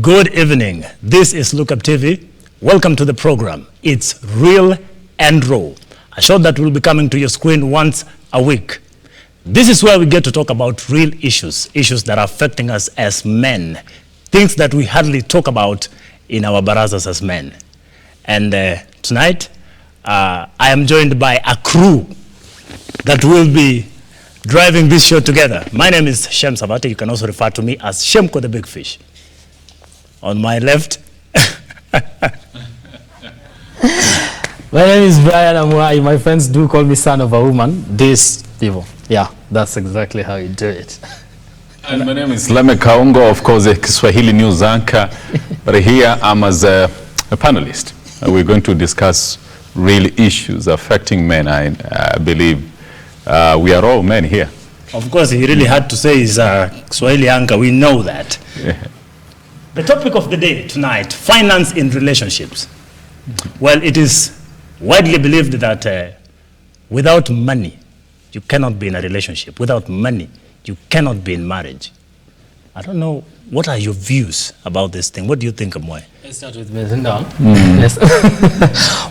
Good evening. This is Look Up TV. Welcome to the program. It's Real and Raw, a show that will be coming to your screen once a week. This is where we get to talk about real issues that are affecting us as men, things that we hardly talk about in our barazas as men. And tonight, I am joined by a crew that will be driving this show together. My name is Shem Savate. You can also refer to me as Shemko the Big Fish. On my left. My name is Brian Amuai. My friends do call me son of a woman. These people. Yeah, that's exactly how you do it. And my name is Lamek Kaungo, of course, a Kiswahili news anchor. But here I'm as a panelist. We're going to discuss real issues affecting men. I believe we are all men here. Of course, he really had to say he's a Kiswahili anchor. We know that. Yeah. The topic of the day tonight, finance in relationships. Well, it is widely believed that without money, you cannot be in a relationship. Without money, you cannot be in marriage. I don't know, what are your views about this thing? What do you think, Amoy? Let's start with me. No. Yes.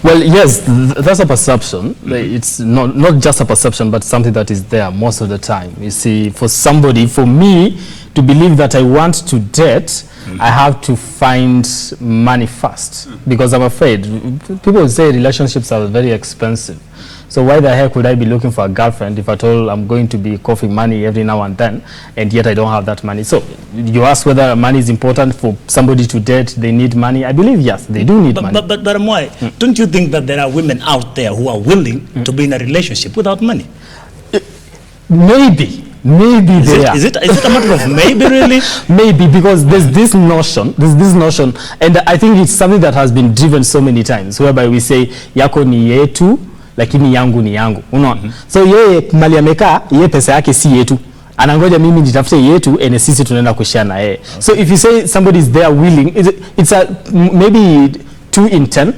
Well, yes, that's a perception. It's not just a perception, but something that is there most of the time. You see, for me, to believe that I want to date, I have to find money first, because I'm afraid people say relationships are very expensive. So why the heck would I be looking for a girlfriend if at all I'm going to be coughing money every now and then, and yet I don't have that money? So you ask whether money is important for somebody to date, they need money. I believe yes, they do need money. But Amoy, don't you think that there are women out there who are willing to be in a relationship without money? Maybe is it a matter of maybe, really? Maybe, because there's this notion, and I think it's something that has been driven so many times, whereby we say yako ni yetu lakini yangu ni yangu, unaona? So yeye mali amekaa, yeye pesa yake si yetu, anangoja mimi nitafute yetu ene sisi tunaenda kushare na yeye. So if you say somebody is there willing, it's a maybe 2 in 10.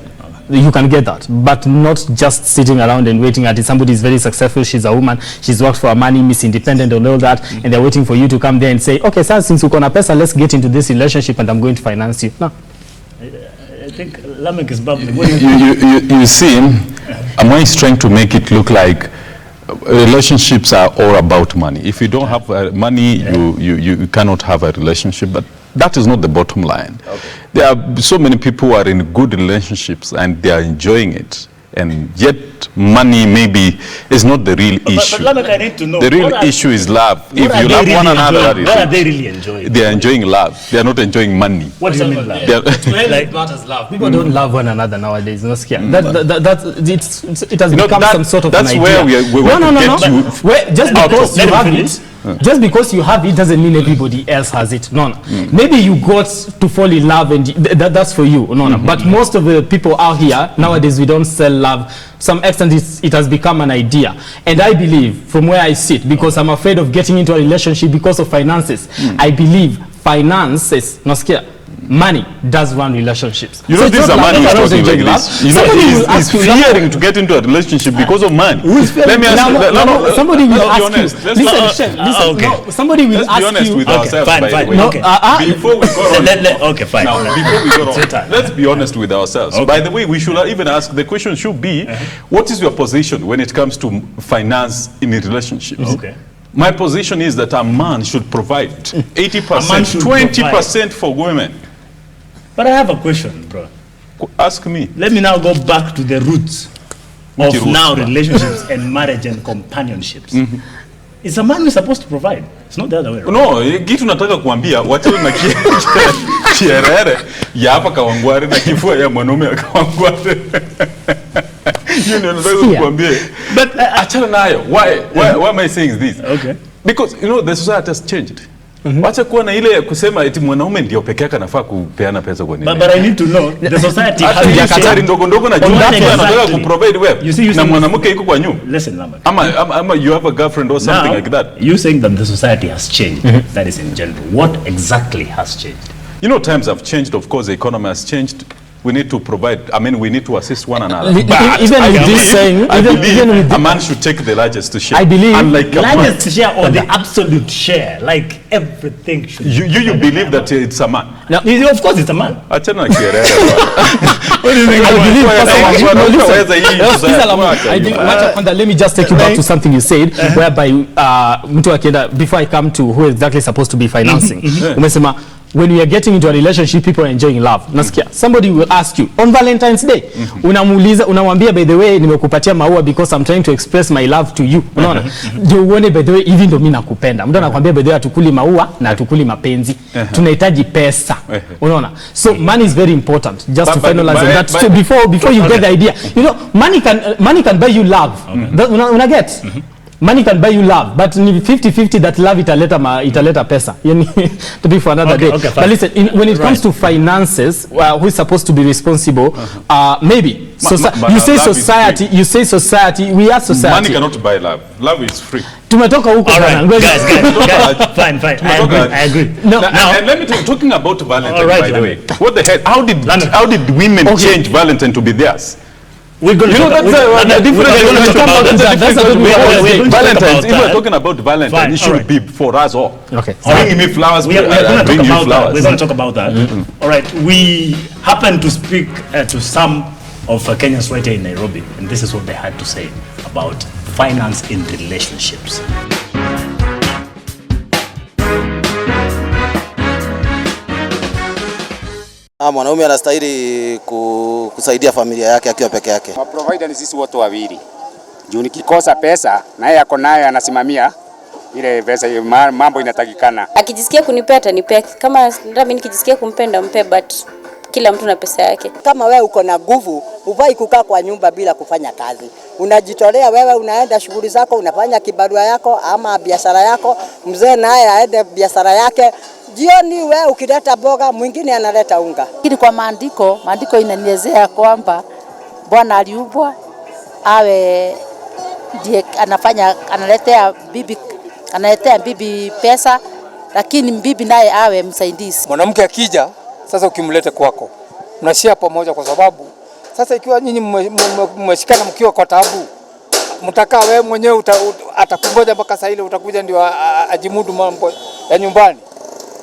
You can get that, but not just sitting around and waiting at it. Somebody is very successful, she's a woman, she's worked for her money, Miss Independent and all that, and they're waiting for you to come there and say, okay, sir, since you're gonna pesa, let's get into this relationship and I'm going to finance you. No. I think Lamek is bubbling. You see, Amoy is trying to make it look like relationships are all about money. If you don't have money, you cannot have a relationship. But that is not the bottom line. Okay. There are so many people who are in good relationships and they are enjoying it. And yet money maybe is not the real issue. But I need to know, the real issue is love. If you love one another, what are they really enjoying? They are enjoying love. They are not enjoying money. What do you mean love? Love. People don't love one another nowadays. No scare. It has become some sort of an idea. That's where we want to get you. Just because you have it. Just because you have it doesn't mean everybody else has it. No. Maybe you got to fall in love and that's for you. No. But most of the people out here nowadays, we don't sell love. To some extent, it has become an idea. And I believe, from where I sit, because I'm afraid of getting into a relationship because of finances, I believe finances, no scare, money does run relationships. You know, this is a man who's talking like this. You know, he's fearing to get into a relationship because of money. Let me ask you. Somebody will ask you. Listen, somebody will ask you. Let's be honest with ourselves. Fine. Before we go on. Okay, fine. Now, before we go on, let's be honest with ourselves. By the way, we should even ask, the question should be, what is your position when it comes to finance in relationships? Okay. My position is that a man should provide 80%, 20% for women. But I have a question, bro. Ask me. Let me now go back to the roots of now relationships and marriage and companionships. It's a man who's supposed to provide. It's not the other way around. No, kitu nataka kuambia, wachana na kierere ya hapa Kawangware na kifua ya mwanaume ya Kawangware. You know, nataka kuambia. But achana nayo. Why am I saying this? Okay. Because, you know, the society has changed. Wacha kuwa na ile kusema eti mwanaume ndio peke yake anafaa kupeana pesa kwa nini. But I need to know, the society has ya katari ndogo na jumla anataka kuprovide wewe na mwanamke yuko kwa nyumba. Listen, Lamek. Ama you have a girlfriend or something like that. You saying that the society has changed. That is in general. What exactly has changed? You know, times have changed. Of course, the economy has changed. we need to provide, I mean, we need to assist one another. Even But with this saying, I even believe with a man should take the largest share. I believe Unlike a man. Largest share or the absolute share, like everything should. You believe that it's a man? now, Of course, it's a man. Achana kielele. What do you think? I believe about personally, let me just take you back to something you said, whereby mtu akienda, before I come to who exactly is supposed to be financing, umesema when we are getting into a relationship, people are enjoying love. Nasikia somebody will ask you on Valentine's Day, unamuuliza, unamwambia, by the way, nimekupatia maua because I'm trying to express my love to you. Unaona, ndio uone, by the way, hivi ndio mimi nakupenda. Mtu anakuambia, by the way, hatukuli maua na hatukuli mapenzi, tunahitaji pesa. Unaona, so money is very important. Just to finalize on that, so before you get the idea, you know, money can buy you love. Una get. Money can buy you love, but 50-50 that love italeta pesa. To be for another day. Okay, but listen, when it comes to finances, who is supposed to be responsible? Maybe. You say society. We are society. Money cannot buy love. Love is free. Tumetoka huko All right, guys. Fine. I agree. No, and let me tell you, talking about Valentine, right, by the way. What the hell? How did women change Valentine to be theirs? We're going to talk Valentine's. If we're that. talking about Valentine, Fine, it should be for us all. Okay. Bring me flowers. We're going bring to you talk about that. flowers. We're going to talk about that. All right. We happen to speak to some of Kenyans right here in Nairobi, and this is what they had to say about finance in relationships. Mwanaume anastahili kusaidia familia yake akiwa peke yake. Provider ni sisi wote wawili. Juu nikikosa pesa naye ako naye anasimamia ile pesa, mambo inatakikana. Akijisikia kunipea atanipea, kama mimi nikijisikia kumpenda mpe, but kila mtu na pesa yake. Kama wewe uko na nguvu, uvai kukaa kwa nyumba bila kufanya kazi. Unajitolea wewe, unaenda shughuli zako, unafanya kibarua yako ama biashara yako, mzee naye aende biashara yake. Jioni wewe ukileta boga, mwingine analeta unga. Lakini kwa maandiko inanielezea kwamba Bwana aliumbwa awe ndiye analetea bibi pesa, lakini bibi naye awe msaidizi. Mwanamke akija sasa, ukimleta kwako mnashia pamoja, kwa sababu sasa ikiwa nyinyi mmeshikana mkiwa kwa taabu, mtakaa wewe mwenyewe atakungoja mpaka saa ile utakuja ndio ajimudu mambo ya nyumbani.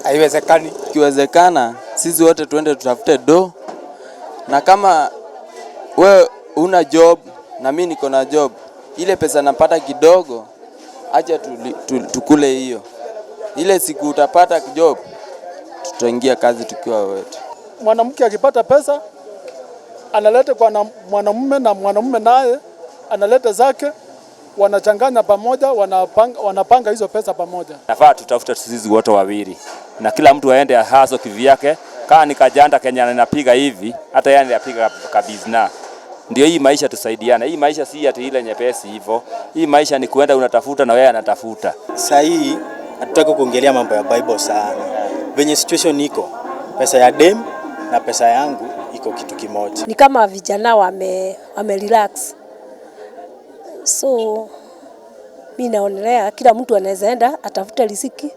Haiwezekani. Ikiwezekana sisi wote tuende tutafute do, na kama wewe una job na mimi niko na job, ile pesa napata kidogo, acha tukule hiyo. Ile siku utapata job, tutaingia kazi tukiwa wote. Mwanamke akipata pesa analeta kwa mwanamume, na mwanamume naye analeta zake, wanachanganya pamoja, wanapanga hizo pesa pamoja. Nafaa tutafuta sisi wote wawili, na kila mtu aende haso kivyake. Kama nikajanda Kenya anapiga hivi, hata yeye anapiga kabisa. Ndio hii maisha tusaidiane. Hii maisha si ati ile nyepesi hivyo. Hii maisha ni kuenda unatafuta na wewe anatafuta. Sasa hii hatutaki kuongelea mambo ya Bible sana. Venye situation iko, pesa ya dem na pesa yangu iko kitu kimoja. Ni kama vijana wame relax. So mimi naonelea kila mtu anaweza enda atafuta riziki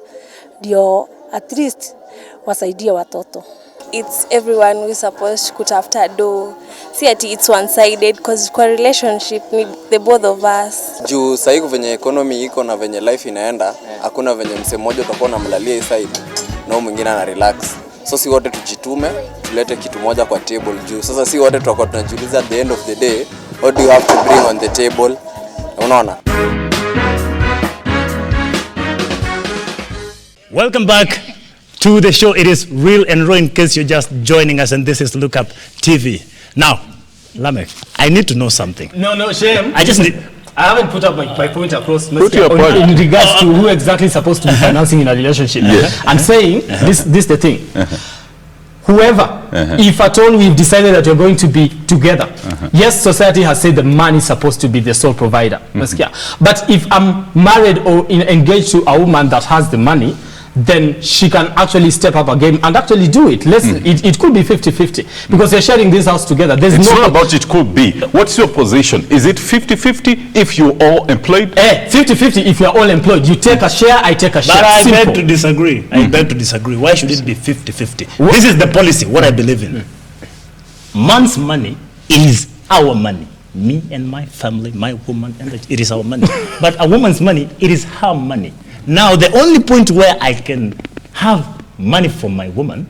ndio at least wasaidie watoto. It's everyone who is supposed kutafuta do. See ati it's one sided, because kwa relationship ni the both of us. Juu sasa hivi venye economy iko na venye life inaenda, hakuna venye mse mmoja utakuwa unamlalia hii side na mwingine ana relax. So si wote tujitume, tulete kitu moja kwa table juu. Sasa si wote tutakuwa tunajiuliza at the end of the day, what do you have to bring on the table? Unaona? Welcome back to the show. It is Real and Raw in case you're just joining us, and this is Look Up TV. Now, Lamek, I need to know something. No, shame. I just need... I haven't put up my point across. Put your point. In regards to who exactly is supposed to be financing in a relationship. I'm saying, this the thing. Whoever, if at all we've decided that you're going to be together, yes, society has said the man is supposed to be the sole provider. But if I'm married or engaged to a woman that has the money, then she can actually step up a game and actually do it. It could be 50-50 because you're sharing this house together. It's not about it could be. What's your position? Is it 50-50 if you're all employed? 50-50 if you're all employed. You take a share, I take a share. But I beg to disagree. I beg to disagree. Why should it be 50-50? This is the policy, what I believe in. man's money is our money. Me and my family, my woman, and it is our money. But a woman's money, it is her money. Now, the only point where I can have money from my woman,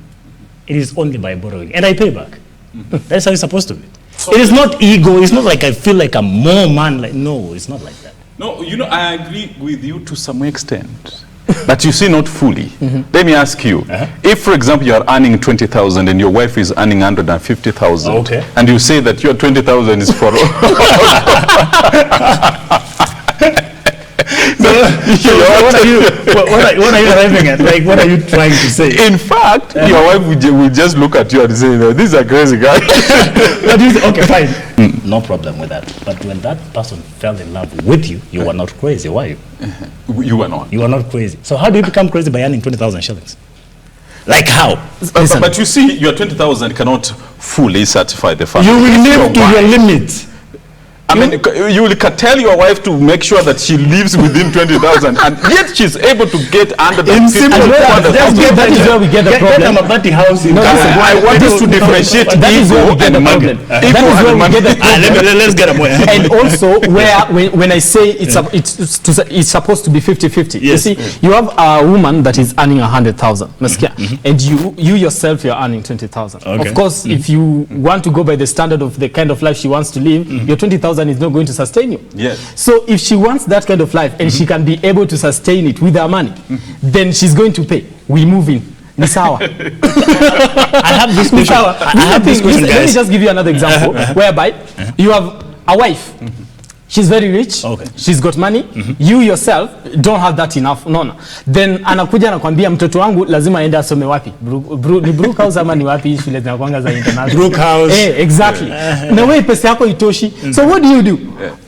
it is only by borrowing, and I pay back. That's how it's supposed to be. It is not ego. It's not like I feel like I'm more man. Like, no, it's not like that. No, you know, I agree with you to some extent. But you see, not fully. Let me ask you, if, for example, you are earning 20,000 and your wife is earning 150,000, okay, and you say that your 20,000 is for what are you driving at? Like, what are you trying to say? In fact, your wife will just look at you and say, no, this is a crazy guy. Okay, fine. No problem with that. But when that person fell in love with you, you were not crazy, were you? You were not. You were not crazy. So how do you become crazy by earning 20,000 shillings? Like how? But you see, your 20,000 cannot fully satisfy the family. You will live to your limit. I mean, you will tell your wife to make sure that she lives within 20,000, and yet she's able to get under the 50,000. That is where we get the problem. Get a Mabati house in I want us to differentiate ego and money. That is where we get the problem. Let's get a more. And also, when I say it's supposed to be 50-50. You see, you have a woman that is earning 100,000, and you yourself, you're earning 20,000. Of course, if you want to go by the standard of the kind of life she wants to live, your 20,000 is not going to sustain you. Yes. So if she wants that kind of life and she can be able to sustain it with her money, then she's going to pay. We move in. Nisawa. I have this question. Let me just give you another example whereby you have a wife. She's very rich. Okay. She's got money. You yourself don't have that enough. No. Then anakuja anakuambia mtoto wangu lazima aende asome wapi? Ni Brookhouse ama ni wapi shule zinakuanga za international? Brookhouse. Exactly. Na wewe pesa yako itoshi. So what do?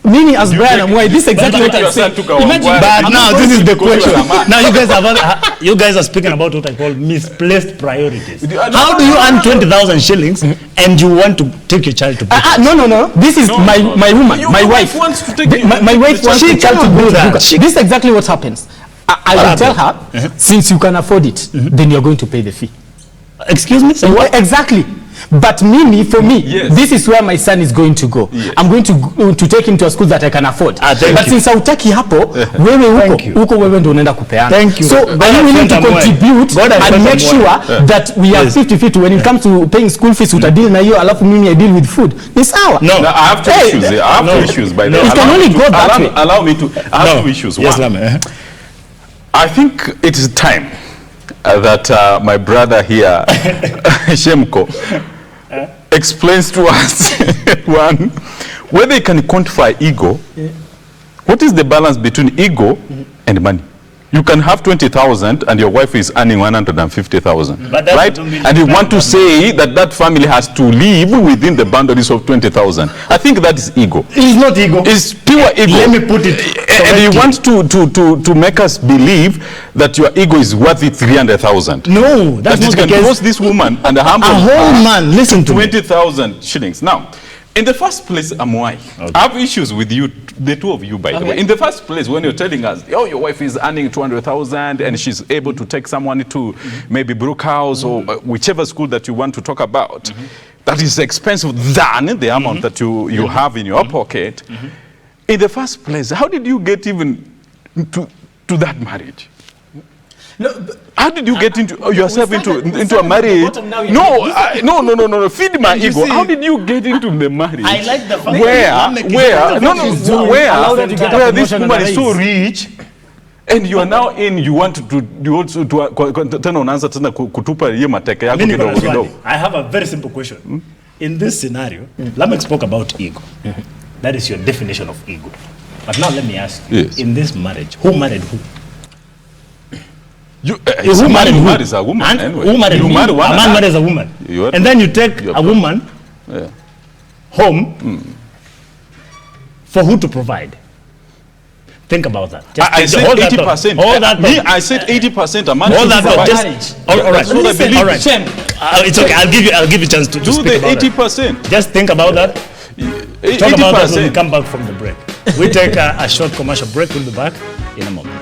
Mimi as Brian Amwai, this is exactly what I said. Imagine, but now this is the question. Now you guys are speaking about what I call misplaced priorities. How do you earn 20,000 shillings and you want to take your child to Brookhouse? No. This is my woman, my wife. My wife wants to child to do that. This is exactly what happens. I will tell her, since you can afford it, then you're going to pay the fee. Excuse me? So what? Exactly. But for me, this is where my son is going to go. I'm going to take him to a school that I can afford. But since hautaki hapo, wewe huko wewe ndio unaenda kupeana. Thank you. So are you willing to contribute and make sure that we are 50-50 when it comes to paying school fees? Utadeal na hiyo alafu mimi I deal with food. Ni sawa? No, I have two issues. I have two issues by the way. It can only go that way. Allow me to. I have two issues. Yes, One, I think it is time that my brother here, Shemko, explains to us one, whether he can quantify ego. What is the balance between ego and money? You can have 20,000 and your wife is earning 150,000, right? And you want to say that that family has to live within the boundaries of 20,000. I think that is ego. It's not ego. It's pure ego. Let me put it. And you want to make us believe that your ego is worth 300,000. No, that's not the case. That it can force this woman and a whole man, listen to 20,000 shillings. Now, in the first place, Amwai, I have issues with you, the two of you, by the way. In the first place, when you're telling us, oh, your wife is earning 200,000 and she's able to take someone to maybe Brookhouse or whichever school that you want to talk about, that is expensive than the amount that you have in your pocket. In the first place, how did you get even to that marriage? No, how did you get into yourself into a marriage? No. Feed my ego. How did you get into the marriage? I like the fact where this woman is so rich, and you are now you want to also turn on answer tena kutupa hiyo mateke yako kidogo kidogo. I have a very simple question. In this scenario, Lamek spoke about ego. That is your definition of ego. But now let me ask you, in this marriage, who married who? Who marries a woman? Anyway. Who married you marry one? A man marries a woman. And then you take a woman home for who to provide. Think about that. I said 80%. I said 80%. A man all that all right. All right. It's okay. I'll give you a chance to do the 80%. Just think about that. Talk about that when we come back from the break. We take a short commercial break. We'll be back in a moment.